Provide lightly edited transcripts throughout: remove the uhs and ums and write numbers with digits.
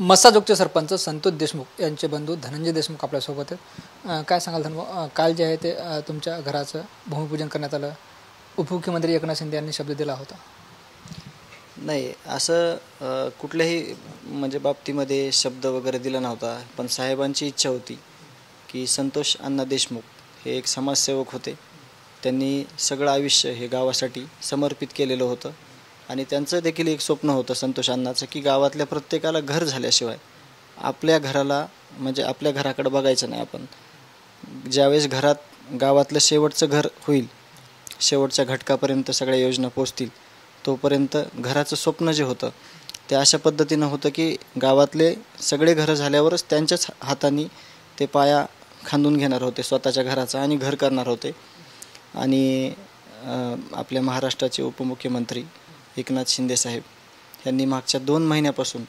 मस्साजोगचे सरपंच संतोष देशमुख यांचे बंधू धनंजय देशमुख आपल्यासोबत आहेत. काय सांगाल धनभाऊ, काल जे आहे ते तुमच्या घराचं भूमिपूजन करण्यात आलं. उपमुख्यमंत्री एकनाथ शिंदे यांनी शब्द दिला होता. नाही, असं कुठल्याही म्हणजे बाबतीमध्ये शब्द वगैरे दिला नव्हता. पण साहेबांची इच्छा होती की संतोष अण्णा देशमुख हे एक समाजसेवक होते. त्यांनी सगळं आयुष्य हे गावासाठी समर्पित केलेलं होतं आणि त्यांचं देखील एक स्वप्न होतं संतोष अण्णाचं की गावातल्या प्रत्येकाला घर झाल्याशिवाय आपल्या घराला म्हणजे आपल्या घराकडे बघायचं नाही. आपण ज्यावेळेस गावातलं शेवटचं घर होईल, शेवटच्या घटकापर्यंत सगळ्या योजना पोचतील, तोपर्यंत घराचं स्वप्न जे होतं ते अशा पद्धतीनं होतं की गावातले सगळे घरं झाल्यावरच त्यांच्याच हाताने ते पाया खांदून घेणार होते स्वतःच्या घराचा आणि घर करणार होते. आणि आपल्या महाराष्ट्राचे उपमुख्यमंत्री एकनाथ शिंदे साहेब यांनी मागच्या 2 महिन्यापासून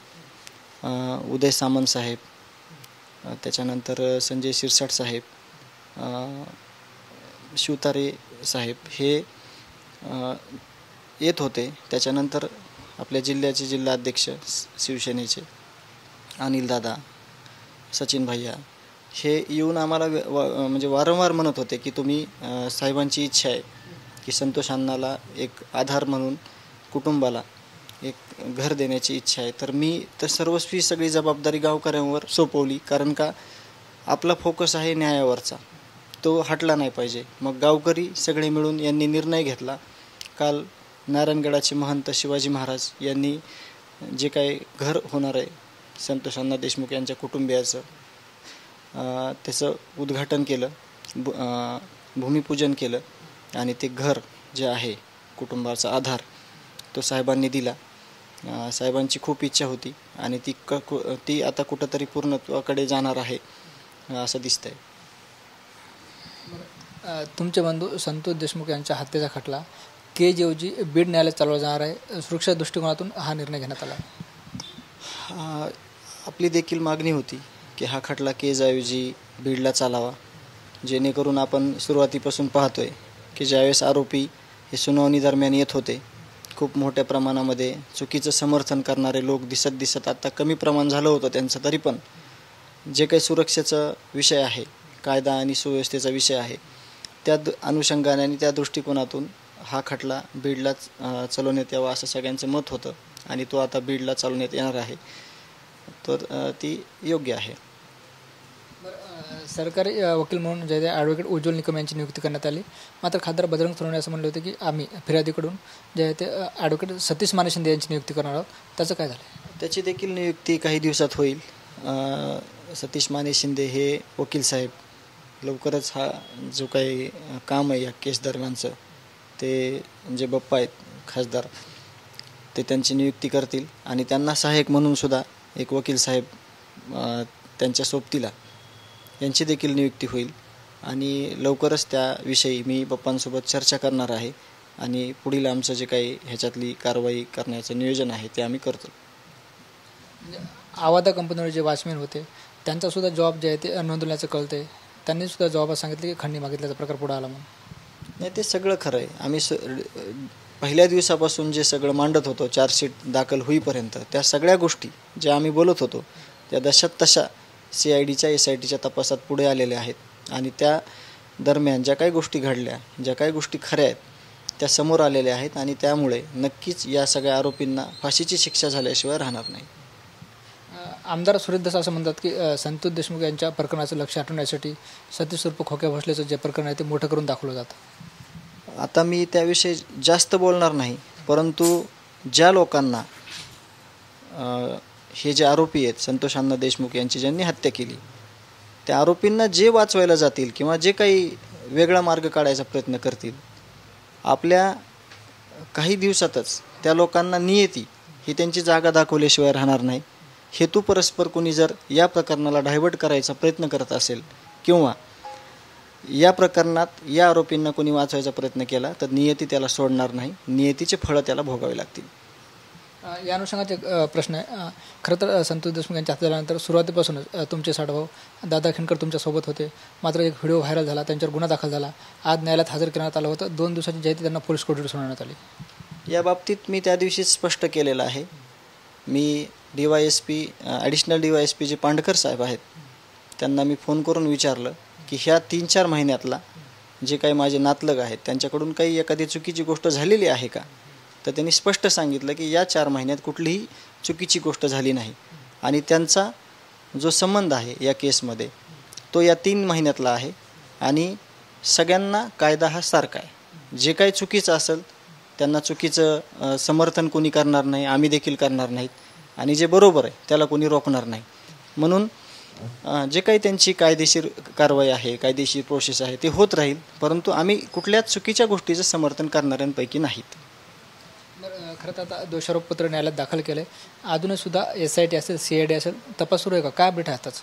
उदय सामंत साहेब, त्याच्यानंतर संजय शिरसाट साहेब, शिवतारे साहेब हे येत होते. त्याच्यानंतर आपल्या जिल्ह्याचे जिल्हाध्यक्ष शिवसेनेचे अनिल दादा, सचिन भैया हे येऊन आम्हाला म्हणजे वारंवार म्हणत होते की तुम्ही साहेबांची इच्छा आहे की संतोष अण्णाला एक आधार म्हणून कुटुंबाला एक घर देण्याची इच्छा आहे. तर मी तर सर्वस्वी सगळी जबाबदारी गावकऱ्यांवर सोपवली, कारण का आपला फोकस आहे न्यायावरचा, तो हटला नाही पाहिजे. मग गावकरी सगळे मिळून यांनी निर्णय घेतला. काल नारायणगडाचे महंत शिवाजी महाराज यांनी जे काही घर होणार आहे संतोष अण्णा देशमुख यांच्या कुटुंबियाचं, त्याचं उद्घाटन केलं, भूमिपूजन केलं आणि ते घर जे आहे कुटुंबाचा आधार तो साहेबांनी दिला. साहेबांची खूप इच्छा होती आणि ती आता कुठंतरी पूर्णत्वाकडे जाणार आहे असं दिसतंय. तुमचे बंधू संतोष देशमुख यांच्या हत्येचा खटला केजऐवजी बीड न्यायालयात चालवला जाणार आहे. सुरक्षा दृष्टिकोनातून हा निर्णय घेण्यात आला. आपली देखील मागणी होती की हा खटला केजऐवजी बीडला चालावा, जेणेकरून आपण सुरुवातीपासून पाहतोय की ज्यावेळेस आरोपी हे सुनावणी दरम्यान येत होते, खूप मोठ्या प्रमाणामध्ये चुकीचं समर्थन करणारे लोक दिसत आता कमी प्रमाण झालं होतं त्यांचं, तरी पण जे काही सुरक्षेचा विषय आहे, कायदा आणि सुव्यवस्थेचा विषय आहे, त्या अनुषंगाने आणि त्या दृष्टिकोनातून हा खटला बीडलाच चालवण्यात यावा असं सगळ्यांचं मत होतं आणि तो आता बीडला चालवण्यात येणार आहे. तर ती योग्य आहे. सरकारी वकील म्हणून जे ॲडव्होकेट उज्ज्वल निकम यांची नियुक्ती करण्यात आली. मात्र खासदार बजरंग सोनवणे असं म्हणले होते की आम्ही फिर्यादीकडून जे आहे ते ॲडव्होकेट सतीश माने शिंदे यांची नियुक्ती करणार आहोत. त्याचं काय झालं? त्याची देखील नियुक्ती काही दिवसात होईल. सतीश माने शिंदे हे वकील साहेब लवकरच हा जो काही काम आहे या केस दरम्यानचं ते जे बाप्पा आहेत खासदार ते त्यांची नियुक्ती करतील आणि त्यांना सहाय्यक म्हणून सुद्धा एक वकील साहेब त्यांच्या सोबतीला यांची देखील नियुक्ती होईल आणि लवकरच त्याविषयी मी बाप्पांसोबत चर्चा करणार आहे आणि पुढील आमचं जे काही ह्याच्यातली कारवाई करण्याचं नियोजन आहे ते आम्ही करतो. आवादा कंपनीवर जे वॉचमॅन होते त्यांचासुद्धा जॉब जे आहे ते नोंदवण्याचं कळतं आहे. त्यांनीसुद्धा जॉब सांगितले की खंडणी मागितल्याचा प्रकार पुढे आला म्हणून. नाही, ते सगळं खरं आहे. आम्ही पहिल्या दिवसापासून जे सगळं मांडत होतो चार्जशीट दाखल होईपर्यंत त्या सगळ्या गोष्टी ज्या आम्ही बोलत होतो त्या तशा CIDच्या SITच्या तपासात पुढे आलेल्या आहेत आणि त्या दरम्यान ज्या काही गोष्टी घडल्या, ज्या काही गोष्टी खऱ्या आहेत त्या समोर आलेल्या आहेत आणि त्यामुळे नक्कीच या सगळ्या आरोपींना फाशीची शिक्षा झाल्याशिवाय राहणार नाही. आमदार सुरेश दस असं म्हणतात की संतोष देशमुख यांच्या प्रकरणाचं लक्ष हटवण्यासाठी सतीश उर्फ खोक्या भोसलेचं जे प्रकरण आहे ते मोठं करून दाखवलं जातं. आता मी त्याविषयी जास्त बोलणार नाही, परंतु ज्या लोकांना हे जे आरोपी आहेत संतोष अण्णा देशमुख यांची ज्यांनी हत्या केली त्या आरोपींना जे वाचवायला जातील किंवा जे काही वेगळा मार्ग काढायचा प्रयत्न करतील, आपल्या काही दिवसातच त्या लोकांना नियती ही त्यांची जागा दाखवल्याशिवाय राहणार नाही. हेतू परस्पर कोणी जर या प्रकरणाला डायव्हर्ट करायचा प्रयत्न करत असेल किंवा या प्रकरणात या आरोपींना कोणी वाचवायचा प्रयत्न केला तर नियती त्याला सोडणार नाही, नियतीचे फळं त्याला भोगावे लागतील. या अनुषंगाचे प्रश्न आहे. खरं तर संतोष देशमुख यांच्या हत्या झाल्यानंतर सुरुवातीपासूनच तुमचे साडभाऊ दादा खिंडकर तुमच्यासोबत होते. मात्र एक व्हिडिओ व्हायरल झाला, त्यांच्यावर गुन्हा दाखल झाला, आज न्यायालयात हजर करण्यात आलं होतं. 2 दिवसाची जयती त्यांना पोलीस कोठडीत सोडण्यात आली. या बाबतीत मी त्या दिवशीच स्पष्ट केलेलं आहे. मी DYSP ॲडिशनल DYSP जे पांडकर साहेब आहेत त्यांना मी फोन करून विचारलं की ह्या 3-4 महिन्यातला जे काही माझे नातलग आहेत त्यांच्याकडून काही एखादी चुकीची गोष्ट झालेली आहे का. तर त्यांनी स्पष्ट सांगितलं की या 4 महिन्यात कुठलीही चुकीची गोष्ट झाली नाही आणि त्यांचा जो संबंध आहे या केसमध्ये तो या 3 महिन्यातला आहे आणि सगळ्यांना कायदा हा सारखा आहे. जे काही चुकीचं असेल त्यांना चुकीचं समर्थन कोणी करणार नाही, आम्ही देखील करणार नाहीत आणि जे बरोबर आहे त्याला कोणी रोखणार नाही. म्हणून जे काही त्यांची कायदेशीर कारवाई आहे, कायदेशीर प्रोसेस आहे ते होत राहील, परंतु आम्ही कुठल्याच चुकीच्या गोष्टीचं समर्थन करणाऱ्यांपैकी नाहीत. खरं तर आता दोषारोपपत्र न्यायालयात दाखल केलं आहे. अजूनही सुद्धा SIT असेल, CID असेल, तपास सुरू आहे का? काय अपडेट आहे आताच?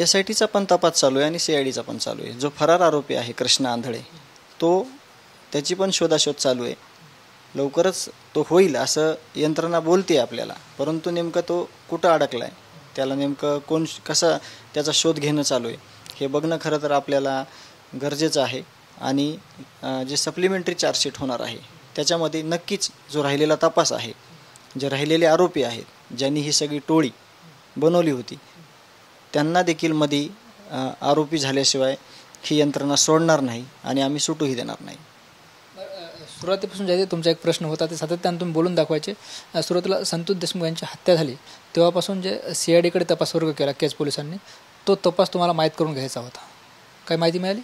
SITचा पण तपास चालू आहे आणि CIDचा पण चालू आहे. जो फरार आरोपी आहे कृष्णा आंधळे त्याची पण शोधाशोध चालू आहे. लवकरच तो होईल असं यंत्रणा बोलते आपल्याला, परंतु नेमकं तो कुठं अडकला आहे, त्याला नेमकं कसा त्याचा शोध घेणं चालू आहे हे बघणं खरं तर आपल्याला गरजेचं आहे. आणि जे सप्लिमेंटरी चार्जशीट होणार आहे त्याच्यामध्ये नक्कीच जो राहिलेला तपास आहे, जे राहिलेले आरोपी आहेत, ज्यांनी ही सगळी टोळी बनवली होती, त्यांना देखील मध्ये आरोपी झाल्याशिवाय ही यंत्रणा सोडणार नाही आणि आम्ही सुटूही देणार नाही. सुरुवातीपासून जे तुमचा एक प्रश्न होता ते सातत्यानं तुम्ही बोलून दाखवायचे. सुरुवातीला संतोष देशमुख यांची हत्या झाली तेव्हापासून जे CIDकडे तपास वर्ग केला केज पोलिसांनी, तो तपास तुम्हाला माहीत करून घ्यायचा होता. काय माहिती मिळाली?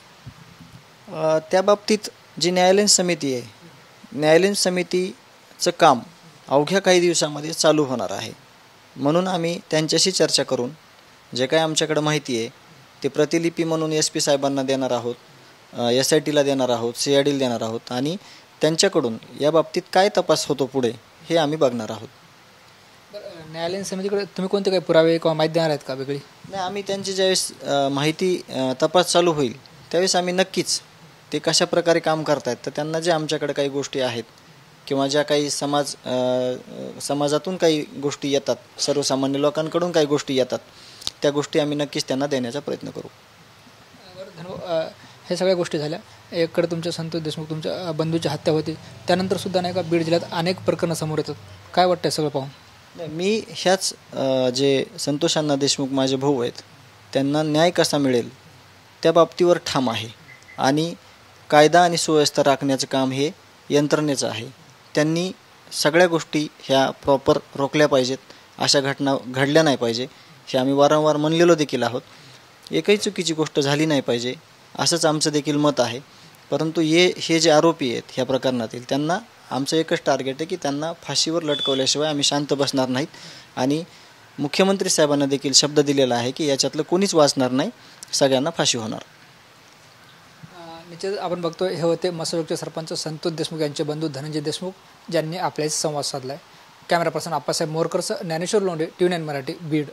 त्या बाबतीत जी न्यायालयीन समिती आहे, न्यायालयीन समितीचं काम अवघ्या काही दिवसामध्ये चालू होणार आहे. म्हणून आम्ही त्यांच्याशी चर्चा करून जे काही आमच्याकडे माहिती आहे ते प्रतिलिपी म्हणून SP साहेबांना देणार आहोत, SITला देणार आहोत, CIDला देणार आहोत आणि त्यांच्याकडून या बाबतीत काय तपास होतो पुढे हे आम्ही बघणार आहोत. न्यायालयीन समितीकडे तुम्ही कोणते काही पुरावे किंवा माहिती देणार आहेत का वेगळी? नाही, आम्ही त्यांची ज्यावेळेस माहिती तपास चालू होईल त्यावेळेस आम्ही नक्कीच ते कशा प्रकारे काम करतायत, तर त्यांना जे आमच्याकडे काही गोष्टी आहेत किंवा ज्या काही समाजातून काही गोष्टी येतात, सर्वसामान्य लोकांकडून काही गोष्टी येतात, त्या गोष्टी आम्ही नक्कीच त्यांना देण्याचा प्रयत्न करू. हे सगळ्या गोष्टी झाल्या. एककडे तुमच्या संतोष देशमुख तुमच्या बंधूची हत्या होती, त्यानंतर सुद्धा नाही का बीड जिल्ह्यात अनेक प्रकरणं समोर येतात. काय वाटतंय सगळं पाहून? मी ह्याच जे संतोष अण्णा देशमुख माझे भाऊ आहेत त्यांना न्याय कसा मिळेल त्या बाबतीवर ठाम आहे आणि कायदा आणि सुव्यवस्था राखण्याचं काम हे यंत्रणेचं आहे. त्यांनी सगळ्या गोष्टी ह्या प्रॉपर रोखल्या पाहिजेत, अशा घटना घडल्या नाही पाहिजे हे आम्ही वारंवार म्हणलेलो देखील आहोत. एकही चुकीची गोष्ट झाली नाही पाहिजे असंच आमचं देखील मत आहे. परंतु हे जे आरोपी आहेत ह्या प्रकरणातील त्यांना आमचं एकच टार्गेट आहे की त्यांना फाशीवर लटकवल्याशिवाय आम्ही शांत बसणार नाहीत आणि मुख्यमंत्री साहेबांना देखील शब्द दिलेला आहे की याच्यातलं कोणीच वाचणार नाही, सगळ्यांना फाशी होणार. निश्चित आपण बघतोय हे होते मसोबाचे सरपंच संतोष देशमुख यांचे बंधू धनंजय देशमुख, ज्यांनी आपल्याशी संवाद साधलाय. कॅमेरा पर्सन आप्पासाहेब मोरकरसह ज्ञानेश्वर लोंढे, TVN मराठी, बीड.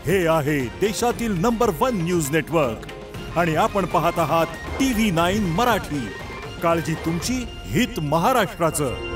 हे आहे देशातील नंबर 1 न्यूज नेटवर्क आणि आपण पाहत आहात TV9 मराठी. काळजी तुमची, हित महाराष्ट्राचं.